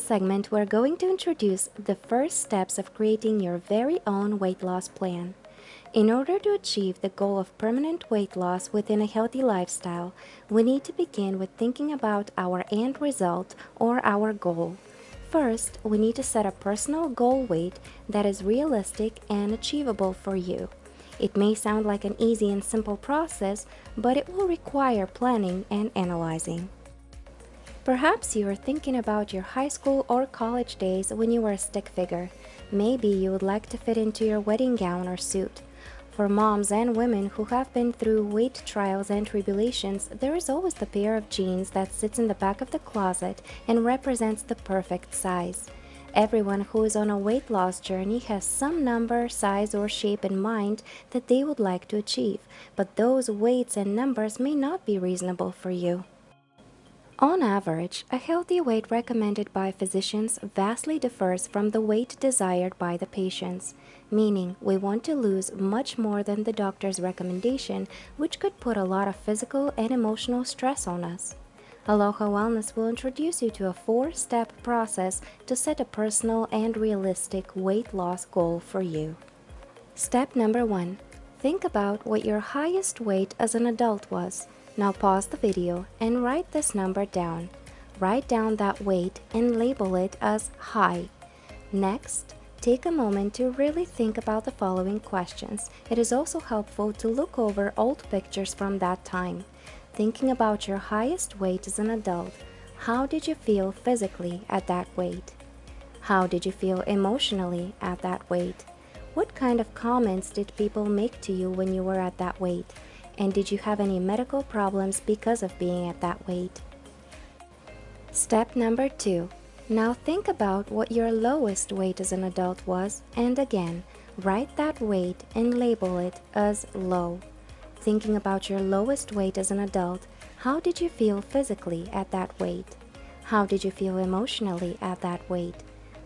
segment, we're going to introduce the first steps of creating your very own weight loss plan. In order to achieve the goal of permanent weight loss within a healthy lifestyle, we need to begin with thinking about our end result or our goal. First, we need to set a personal goal weight that is realistic and achievable for you. It may sound like an easy and simple process, but it will require planning and analyzing. Perhaps you are thinking about your high school or college days when you were a stick figure. Maybe you would like to fit into your wedding gown or suit. For moms and women who have been through weight trials and tribulations, there is always the pair of jeans that sits in the back of the closet and represents the perfect size. Everyone who is on a weight loss journey has some number, size, or shape in mind that they would like to achieve, but those weights and numbers may not be reasonable for you. On average, a healthy weight recommended by physicians vastly differs from the weight desired by the patients, meaning we want to lose much more than the doctor's recommendation, which could put a lot of physical and emotional stress on us. Aloha Wellness will introduce you to a 4-step process to set a personal and realistic weight loss goal for you. Step number 1. Think about what your highest weight as an adult was. Now pause the video and write this number down. Write down that weight and label it as high. Next, take a moment to really think about the following questions. It is also helpful to look over old pictures from that time. Thinking about your highest weight as an adult, how did you feel physically at that weight? How did you feel emotionally at that weight? What kind of comments did people make to you when you were at that weight? And did you have any medical problems because of being at that weight? Step number 2. Now think about what your lowest weight as an adult was, and again, write that weight and label it as low. Thinking about your lowest weight as an adult, how did you feel physically at that weight? How did you feel emotionally at that weight?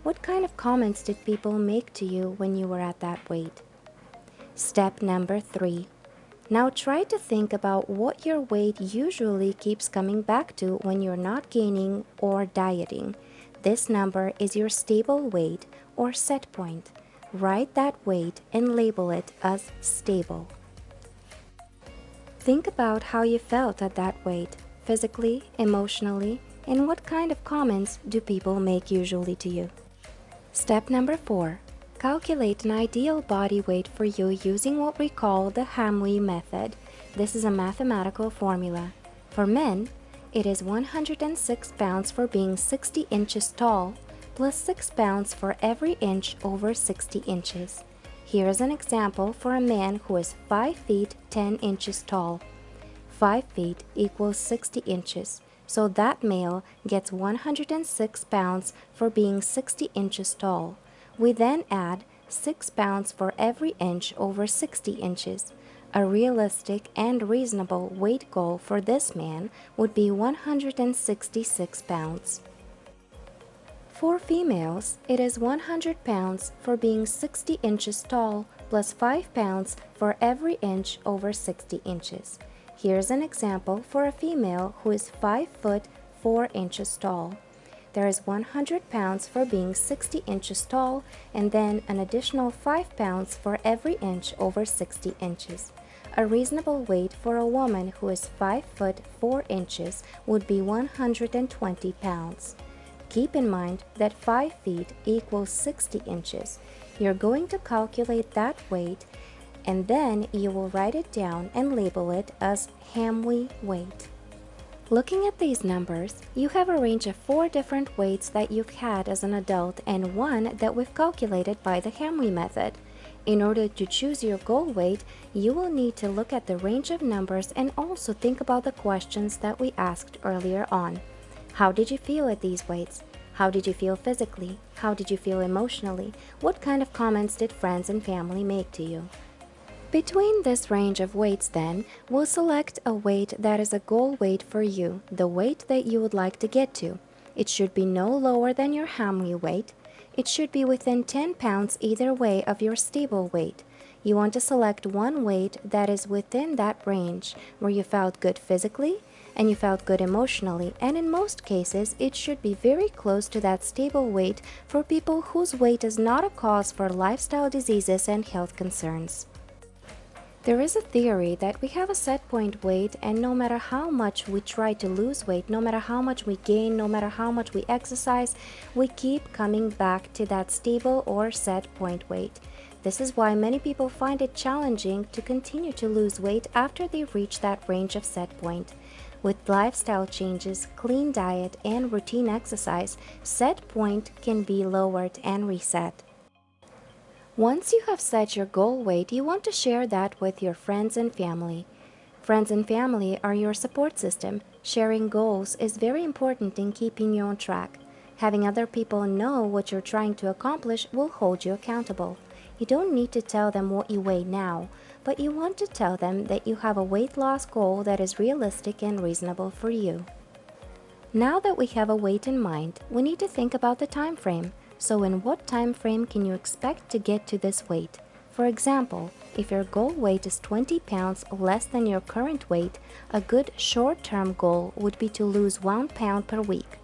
What kind of comments did people make to you when you were at that weight? Step number 3. Now try to think about what your weight usually keeps coming back to when you're not gaining or dieting. This number is your stable weight or set point. Write that weight and label it as stable. Think about how you felt at that weight, physically, emotionally, and what kind of comments do people make usually to you. Step number 4. Calculate an ideal body weight for you using what we call the Hamwi method. This is a mathematical formula. For men, it is 106 pounds for being 60 inches tall, plus 6 pounds for every inch over 60 inches. Here is an example for a man who is 5 feet 10 inches tall. 5 feet equals 60 inches, so that male gets 106 pounds for being 60 inches tall. We then add 6 pounds for every inch over 60 inches. A realistic and reasonable weight goal for this man would be 166 pounds. For females, it is 100 pounds for being 60 inches tall plus 5 pounds for every inch over 60 inches. Here's an example for a female who is 5 foot 4 inches tall. There is 100 pounds for being 60 inches tall and then an additional 5 pounds for every inch over 60 inches. A reasonable weight for a woman who is 5 foot 4 inches would be 120 pounds. Keep in mind that 5 feet equals 60 inches. You're going to calculate that weight and then you will write it down and label it as Hamwi weight. Looking at these numbers, you have a range of 4 different weights that you've had as an adult and 1 that we've calculated by the Hamwi method. In order to choose your goal weight, you will need to look at the range of numbers and also think about the questions that we asked earlier on. How did you feel at these weights? How did you feel physically? How did you feel emotionally? What kind of comments did friends and family make to you? Between this range of weights then, we'll select a weight that is a goal weight for you, the weight that you would like to get to. It should be no lower than your Hamwi weight. It should be within 10 pounds either way of your stable weight. You want to select one weight that is within that range, where you felt good physically, and you felt good emotionally, and in most cases, it should be very close to that stable weight for people whose weight is not a cause for lifestyle diseases and health concerns. There is a theory that we have a set point weight, and no matter how much we try to lose weight, no matter how much we gain, no matter how much we exercise, we keep coming back to that stable or set point weight. This is why many people find it challenging to continue to lose weight after they reach that range of set point. With lifestyle changes, clean diet, and routine exercise, set point can be lowered and reset. Once you have set your goal weight, you want to share that with your friends and family. Friends and family are your support system. Sharing goals is very important in keeping you on track. Having other people know what you're trying to accomplish will hold you accountable. You don't need to tell them what you weigh now, but you want to tell them that you have a weight loss goal that is realistic and reasonable for you. Now that we have a weight in mind, we need to think about the time frame. So in what time frame can you expect to get to this weight? For example, if your goal weight is 20 pounds less than your current weight, a good short-term goal would be to lose 1 pound per week.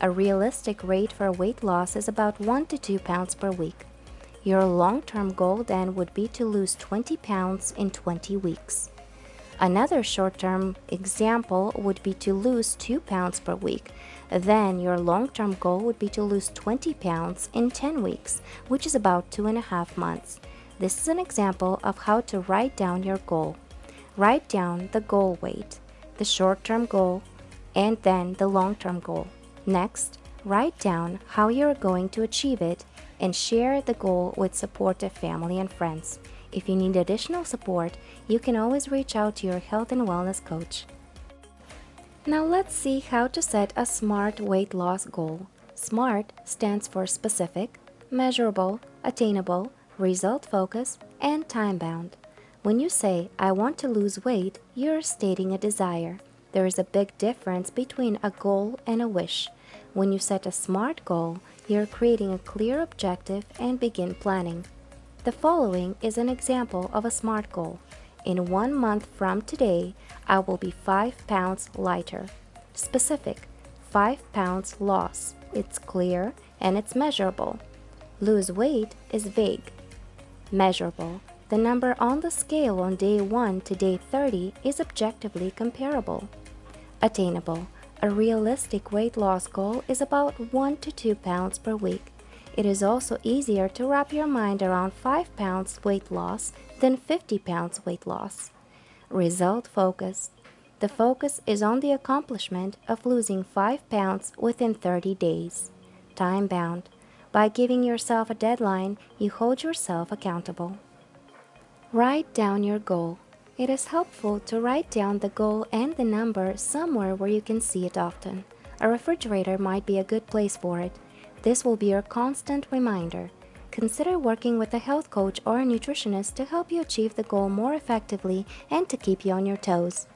A realistic rate for weight loss is about 1 to 2 pounds per week. Your long-term goal then would be to lose 20 pounds in 20 weeks. Another short-term example would be to lose 2 pounds per week. Then your long-term goal would be to lose 20 pounds in 10 weeks, which is about 2.5 months. This is an example of how to write down your goal. Write down the goal weight, the short-term goal, and then the long-term goal. Next, write down how you're going to achieve it and share the goal with supportive family and friends. If you need additional support, you can always reach out to your health and wellness coach. Now let's see how to set a SMART weight loss goal. SMART stands for specific, measurable, attainable, result-focused, and time-bound. When you say, "I want to lose weight," you're stating a desire. There is a big difference between a goal and a wish. When you set a SMART goal, you're creating a clear objective and begin planning. The following is an example of a SMART goal. In 1 month from today, I will be 5 pounds lighter. Specific, 5 pounds loss. It's clear and it's measurable. Lose weight is vague. Measurable, the number on the scale on day 1 to day 30 is objectively comparable. Attainable, a realistic weight loss goal is about 1 to 2 pounds per week. It is also easier to wrap your mind around 5 pounds weight loss than 50 pounds weight loss. Result focused. The focus is on the accomplishment of losing 5 pounds within 30 days. Time bound. By giving yourself a deadline, you hold yourself accountable. Write down your goal. It is helpful to write down the goal and the number somewhere where you can see it often. A refrigerator might be a good place for it. This will be your constant reminder. Consider working with a health coach or a nutritionist to help you achieve the goal more effectively and to keep you on your toes.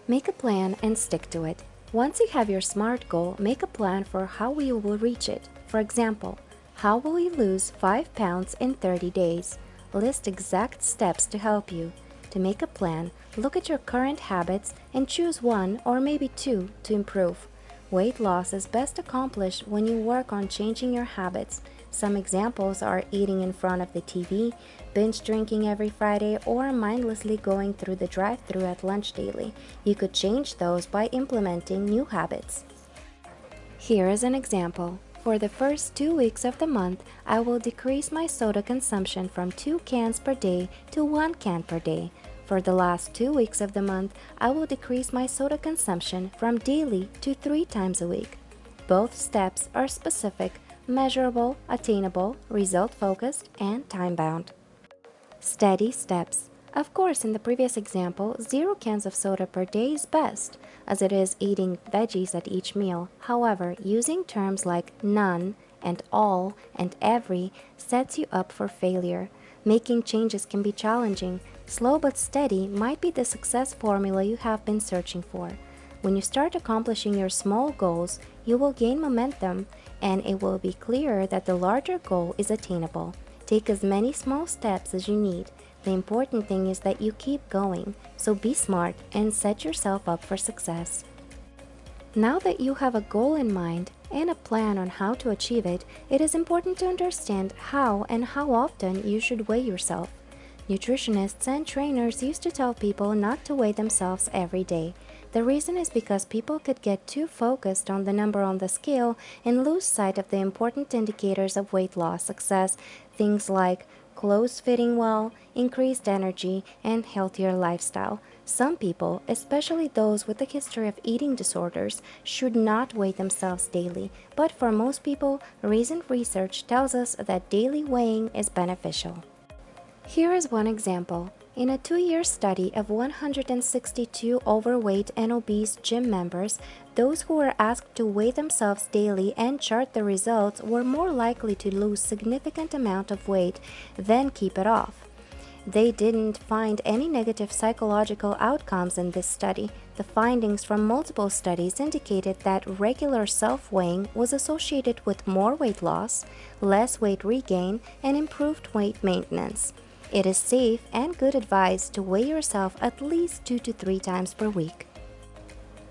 Make a plan and stick to it. Once you have your SMART goal, make a plan for how you will reach it. For example, how will you lose 5 pounds in 30 days? List exact steps to help you. To make a plan, look at your current habits and choose 1 or maybe 2 to improve. Weight loss is best accomplished when you work on changing your habits. Some examples are eating in front of the TV, binge drinking every Friday, or mindlessly going through the drive-thru at lunch daily. You could change those by implementing new habits. Here is an example. For the first 2 weeks of the month, I will decrease my soda consumption from 2 cans per day to 1 can per day. For the last 2 weeks of the month, I will decrease my soda consumption from daily to 3 times a week. Both steps are specific, measurable, attainable, result-focused, and time-bound. Steady steps. Of course, in the previous example, 0 cans of soda per day is best, as it is eating veggies at each meal. However, using terms like none and all and every sets you up for failure. Making changes can be challenging. Slow but steady might be the success formula you have been searching for. When you start accomplishing your small goals, you will gain momentum, and it will be clear that the larger goal is attainable. Take as many small steps as you need. the important thing is that you keep going, so be smart and set yourself up for success. Now that you have a goal in mind and a plan on how to achieve it, it is important to understand how and how often you should weigh yourself. Nutritionists and trainers used to tell people not to weigh themselves every day. The reason is because people could get too focused on the number on the scale and lose sight of the important indicators of weight loss success, things like clothes fitting well, increased energy, and healthier lifestyle. Some people, especially those with a history of eating disorders, should not weigh themselves daily, but for most people, recent research tells us that daily weighing is beneficial. Here is one example. In a 2-year study of 162 overweight and obese gym members, those who were asked to weigh themselves daily and chart the results were more likely to lose significant amount of weight than keep it off. They didn't find any negative psychological outcomes in this study. The findings from multiple studies indicated that regular self-weighing was associated with more weight loss, less weight regain, and improved weight maintenance. It is safe and good advice to weigh yourself at least 2 to 3 times per week.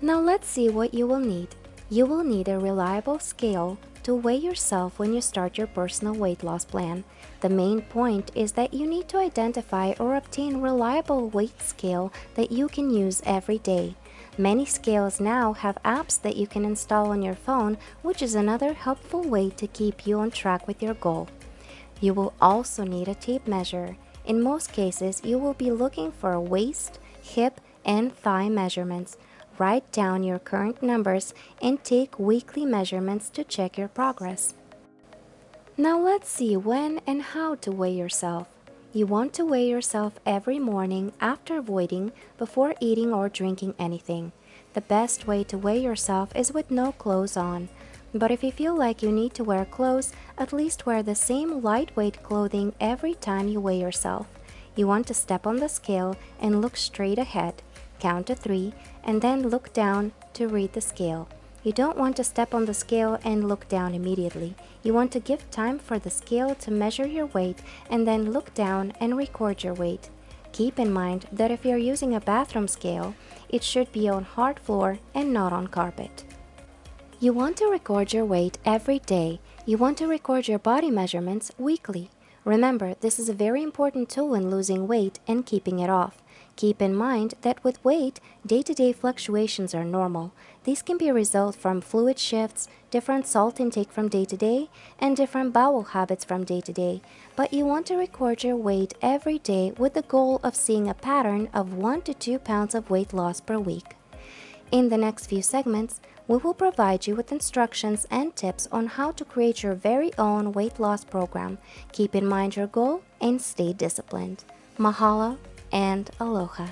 Now let's see what you will need. You will need a reliable scale to weigh yourself when you start your personal weight loss plan. The main point is that you need to identify or obtain reliable weight scale that you can use every day. Many scales now have apps that you can install on your phone, which is another helpful way to keep you on track with your goal. You will also need a tape measure. In most cases, you will be looking for waist, hip, and thigh measurements. Write down your current numbers and take weekly measurements to check your progress. Now let's see when and how to weigh yourself. You want to weigh yourself every morning after voiding, before eating or drinking anything. The best way to weigh yourself is with no clothes on. But if you feel like you need to wear clothes, at least wear the same lightweight clothing every time you weigh yourself. You want to step on the scale and look straight ahead, count to 3, and then look down to read the scale. You don't want to step on the scale and look down immediately. You want to give time for the scale to measure your weight and then look down and record your weight. Keep in mind that if you're using a bathroom scale, it should be on hard floor and not on carpet. You want to record your weight every day. You want to record your body measurements weekly. Remember, this is a very important tool in losing weight and keeping it off. Keep in mind that with weight, day-to-day fluctuations are normal. These can be a result from fluid shifts, different salt intake from day to day, and different bowel habits from day to day. But you want to record your weight every day with the goal of seeing a pattern of 1 to 2 pounds of weight loss per week. In the next few segments, we will provide you with instructions and tips on how to create your very own weight loss program. Keep in mind your goal and stay disciplined. Mahalo and aloha.